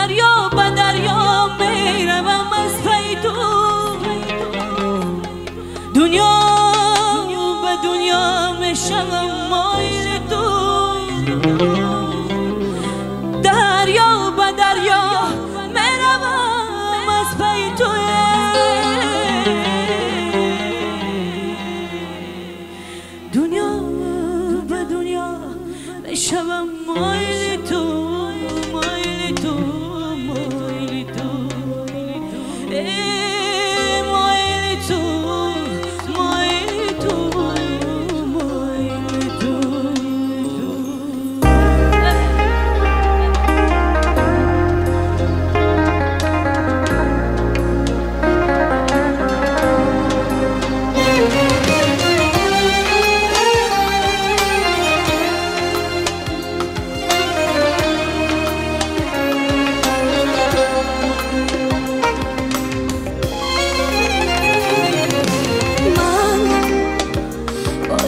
دریا به دریا میروم از پی تو، دنیا به دنیا میشوم مایل تو، دریا به دریا میروم از پی تو، دنیا به دنیا میشوم مایل تو، مایل تو، مایل تو، مایل تو، مایل تو، مایل تو.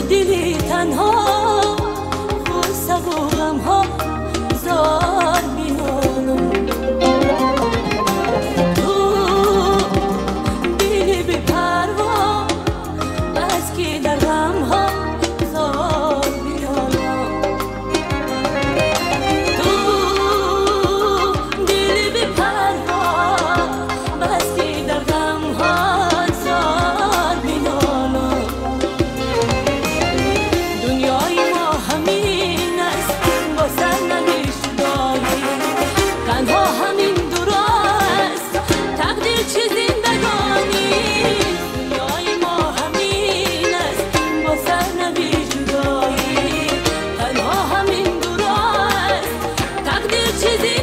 دلی تنها غصه و غم ها زار میمانم، تو دلی بی پروا از که در غم ها زار میمانم، تو دلی بی پروا از که در غم ها زار میمانم. دنیای ما همین است با سرنوشت جدایی، تنها همین درست تقدیر چه زندگانی. دنیای ما همین است با سرنوشت جدایی، تنها همین درست تقدیر چه زندگانی.